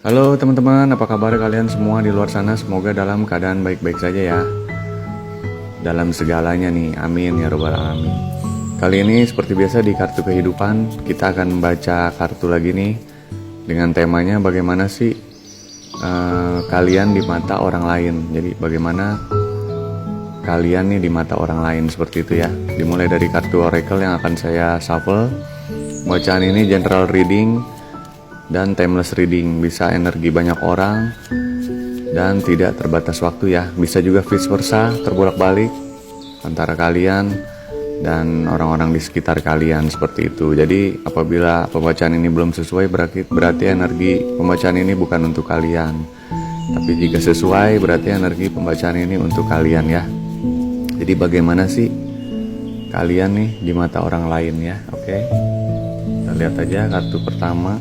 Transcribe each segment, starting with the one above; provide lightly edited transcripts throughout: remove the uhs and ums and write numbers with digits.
Halo teman-teman, apa kabar kalian semua di luar sana? Semoga dalam keadaan baik-baik saja ya. Dalam segalanya nih, amin ya robbal alamin. Kali ini seperti biasa di Kartu Kehidupan, kita akan membaca kartu lagi nih dengan temanya bagaimana sih kalian di mata orang lain. Jadi bagaimana kalian nih di mata orang lain, seperti itu ya. Dimulai dari kartu oracle yang akan saya shuffle. Bacaan ini general reading dan timeless reading, bisa energi banyak orang dan tidak terbatas waktu ya. Bisa juga vice versa, terbolak-balik antara kalian dan orang-orang di sekitar kalian, seperti itu. Jadi apabila pembacaan ini belum sesuai, berarti energi pembacaan ini bukan untuk kalian. Tapi jika sesuai, berarti energi pembacaan ini untuk kalian ya. Jadi bagaimana sih kalian nih di mata orang lain ya. Oke, kita lihat aja kartu pertama.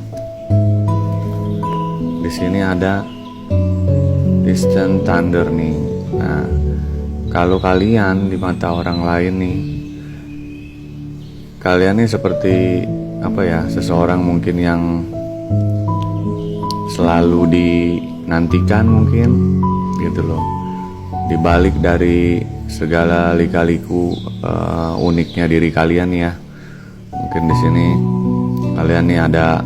Di sini ada distant thunder nih. Nah, kalau kalian di mata orang lain nih, kalian nih seperti apa ya? Seseorang mungkin yang selalu dinantikan mungkin, gitu loh. Di balik dari segala lika-liku uniknya diri kalian ya. Mungkin di sini kalian nih ada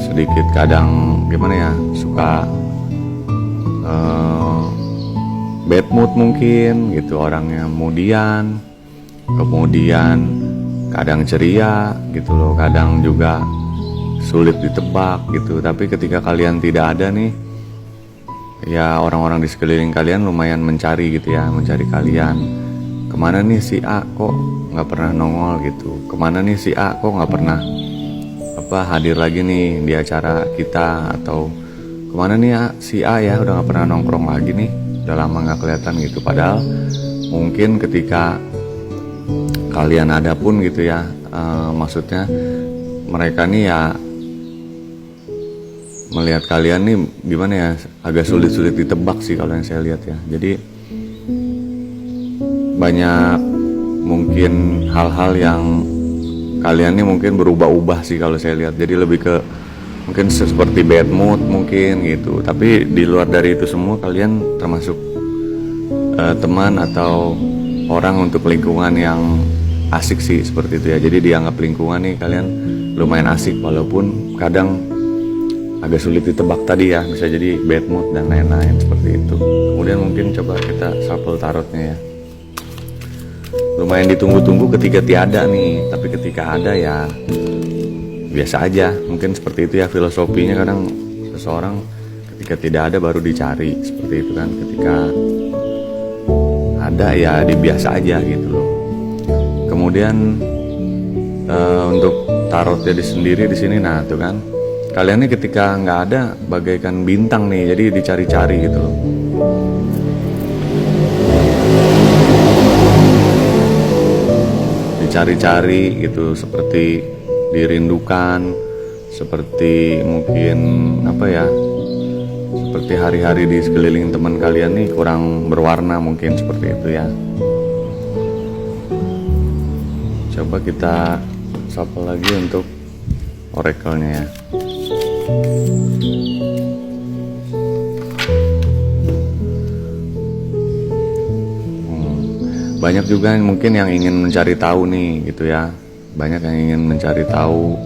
sedikit kadang gimana ya, suka bad mood mungkin gitu orangnya, kemudian kadang ceria gitu loh, kadang juga sulit ditebak gitu. Tapi ketika kalian tidak ada nih ya, orang-orang di sekeliling kalian lumayan mencari gitu ya, mencari kalian. Kemana nih si A kok nggak pernah nongol gitu, kemana nih si A kok nggak pernah hadir lagi nih di acara kita, atau kemana nih ya, si A ya udah gak pernah nongkrong lagi nih, udah lama gak kelihatan gitu. Padahal mungkin ketika kalian ada pun gitu ya, maksudnya mereka nih ya melihat kalian nih gimana ya, agak sulit-sulit ditebak sih kalau yang saya lihat ya. Jadi banyak mungkin hal-hal yang kalian nih mungkin berubah-ubah sih kalau saya lihat. Jadi lebih ke mungkin seperti bad mood mungkin gitu. Tapi di luar dari itu semua, kalian termasuk teman atau orang untuk lingkungan yang asik sih, seperti itu ya. Jadi dianggap lingkungan nih kalian lumayan asik, walaupun kadang agak sulit ditebak tadi ya, bisa jadi bad mood dan lain-lain, seperti itu. Kemudian mungkin coba kita shuffle tarotnya ya. Lumayan ditunggu-tunggu ketika tiada nih, tapi ketika ada ya biasa aja. Mungkin seperti itu ya filosofinya. Kadang seseorang ketika tidak ada baru dicari, seperti itu kan. Ketika ada ya dibiasa aja gitu loh. Kemudian untuk tarotnya sendiri di sini, nah tuh kan, kalian nih ketika nggak ada bagaikan bintang nih, jadi dicari-cari gitu loh. Cari-cari gitu, seperti dirindukan, seperti mungkin apa ya, seperti hari-hari di sekeliling teman kalian nih kurang berwarna, mungkin seperti itu ya. Coba kita shuffle lagi untuk oracle-nya ya. Banyak juga mungkin yang ingin mencari tahu nih gitu ya. Banyak yang ingin mencari tahu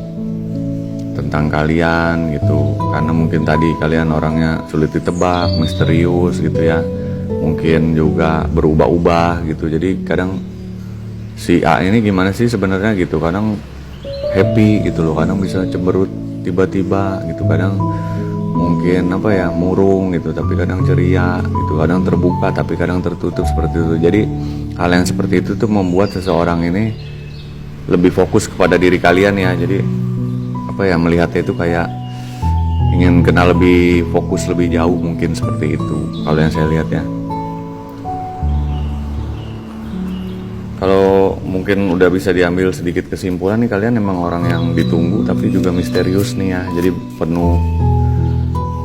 tentang kalian gitu. Karena mungkin tadi kalian orangnya sulit ditebak, misterius gitu ya. Mungkin juga berubah-ubah gitu. Jadi kadang si A ini gimana sih sebenarnya gitu. Kadang happy gitu loh, kadang bisa cemberut tiba-tiba gitu. Kadang mungkin apa ya, murung gitu, tapi kadang ceria gitu. Kadang terbuka tapi kadang tertutup, seperti itu. Jadi hal yang seperti itu tuh membuat seseorang ini lebih fokus kepada diri kalian ya. Jadi apa ya, melihatnya itu kayak ingin kenal lebih fokus, lebih jauh, mungkin seperti itu kalau yang saya lihat ya. Kalau mungkin udah bisa diambil sedikit kesimpulan nih, kalian memang orang yang ditunggu tapi juga misterius nih ya. Jadi penuh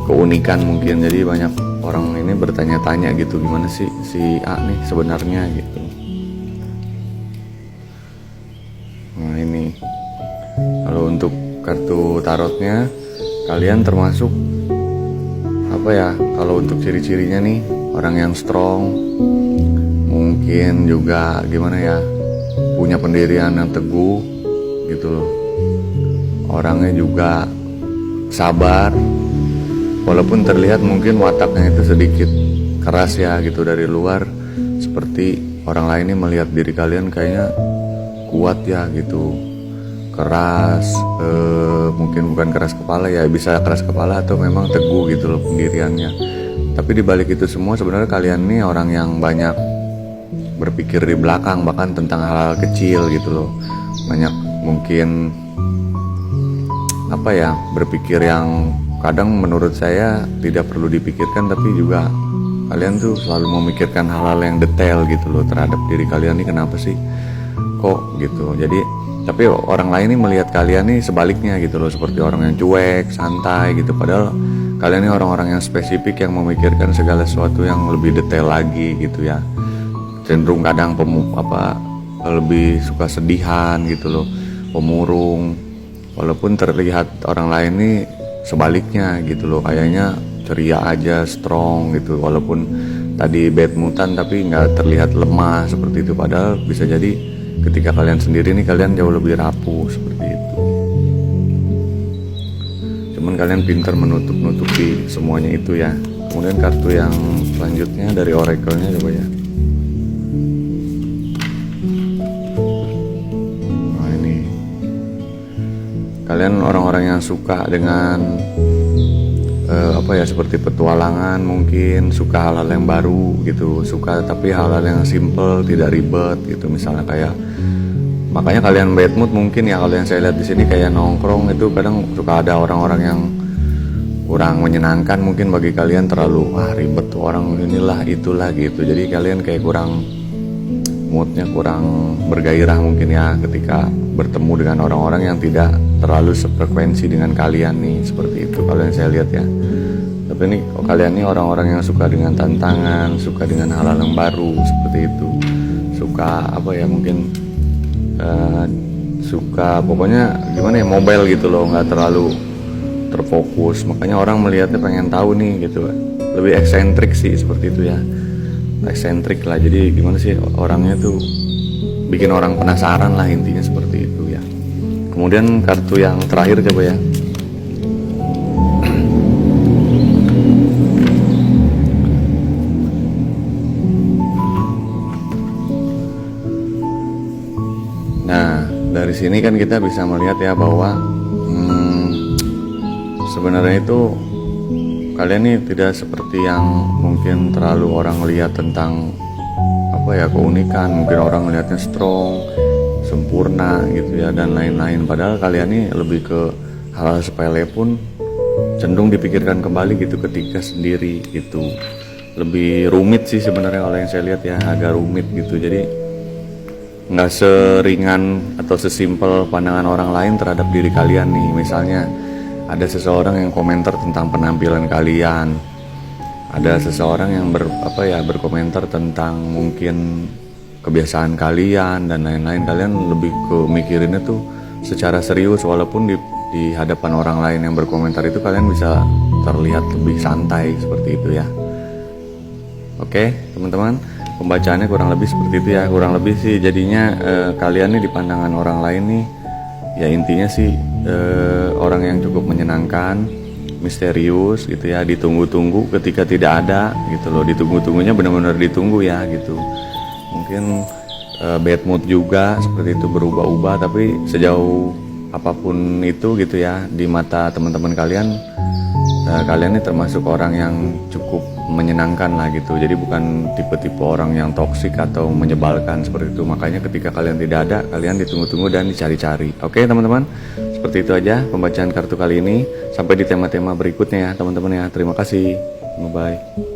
keunikan mungkin. Jadi banyak orang ini bertanya-tanya gitu, gimana sih si A nih sebenarnya gitu. Nah ini kalau untuk kartu tarotnya, kalian termasuk apa ya, kalau untuk ciri-cirinya nih, orang yang strong, mungkin juga gimana ya, punya pendirian yang teguh gitu loh. Orangnya juga sabar, walaupun terlihat mungkin wataknya itu sedikit keras ya gitu dari luar, seperti orang lain ini melihat diri kalian kayaknya kuat ya gitu, keras, mungkin bukan keras kepala ya, bisa keras kepala atau memang teguh gitu loh pendiriannya. Tapi dibalik itu semua sebenarnya kalian nih orang yang banyak berpikir di belakang, bahkan tentang hal-hal kecil gitu loh. Banyak mungkin apa ya, berpikir yang kadang menurut saya tidak perlu dipikirkan, tapi juga kalian tuh selalu memikirkan hal-hal yang detail gitu loh terhadap diri kalian nih, kenapa sih kok gitu. Jadi tapi orang lain nih melihat kalian nih sebaliknya gitu loh, seperti orang yang cuek, santai gitu, padahal kalian ini orang-orang yang spesifik yang memikirkan segala sesuatu yang lebih detail lagi gitu ya. Cenderung kadang lebih suka sedihan gitu loh, pemurung, walaupun terlihat orang lain nih sebaliknya gitu loh, kayaknya ceria aja, strong gitu, walaupun tadi bad moodan tapi nggak terlihat lemah seperti itu, padahal bisa jadi ketika kalian sendiri nih kalian jauh lebih rapuh seperti itu. Cuman kalian pintar menutupi semuanya itu ya. Kemudian kartu yang selanjutnya dari oracle-nya coba ya. Nah ini, kalian orang-orang yang suka dengan seperti petualangan, mungkin suka hal-hal yang baru gitu, suka tapi hal-hal yang simple, tidak ribet gitu, misalnya kayak, makanya kalian bad mood mungkin ya, kalau yang saya lihat di sini kayak nongkrong itu kadang suka ada orang-orang yang kurang menyenangkan mungkin bagi kalian, terlalu ribet tuh orang, inilah itulah gitu, jadi kalian kayak kurang moodnya, kurang bergairah mungkin ya ketika bertemu dengan orang-orang yang tidak terlalu sefrekuensi dengan kalian nih, seperti itu kalau yang saya lihat ya. Tapi ini kalian nih orang-orang yang suka dengan tantangan, suka dengan hal-hal yang baru seperti itu, suka mungkin suka pokoknya gimana ya, mobile gitu loh, nggak terlalu terfokus, makanya orang melihatnya pengen tahu nih gitu, lebih eksentrik sih seperti itu ya, eksentrik lah. Jadi gimana sih orangnya tuh, bikin orang penasaran lah intinya seperti itu ya. Kemudian kartu yang terakhir coba ya. Nah dari sini kan kita bisa melihat ya bahwa sebenarnya itu kalian nih tidak seperti yang mungkin terlalu orang lihat tentang keunikan, mungkin orang melihatnya strong, sempurna gitu ya dan lain-lain, padahal kalian nih lebih ke hal-hal sepele pun cenderung dipikirkan kembali gitu ketika sendiri gitu. Lebih rumit sih sebenarnya kalau yang saya lihat ya, agak rumit gitu. Jadi nggak seringan atau sesimpel pandangan orang lain terhadap diri kalian nih. Misalnya ada seseorang yang komentar tentang penampilan kalian, ada seseorang yang berkomentar tentang mungkin kebiasaan kalian dan lain-lain. Kalian lebih ke mikirinnya tuh secara serius, walaupun di hadapan orang lain yang berkomentar itu kalian bisa terlihat lebih santai seperti itu ya. Oke teman-teman, pembacaannya kurang lebih seperti itu ya. Kurang lebih sih jadinya kalian nih di pandangan orang lain nih ya, intinya sih orang yang cukup menyenangkan, misterius gitu ya, ditunggu-tunggu ketika tidak ada gitu loh. Ditunggu-tunggunya benar-benar ditunggu ya gitu. Mungkin bad mood juga seperti itu, berubah-ubah, tapi sejauh apapun itu gitu ya, di mata teman-teman kalian, kalian ini termasuk orang yang cukup menyenangkan lah gitu. Jadi bukan tipe-tipe orang yang toksik atau menyebalkan seperti itu. Makanya ketika kalian tidak ada, kalian ditunggu-tunggu dan dicari-cari. Oke teman-teman, seperti itu aja pembacaan kartu kali ini. Sampai di tema-tema berikutnya ya teman-teman ya. Terima kasih, bye-bye.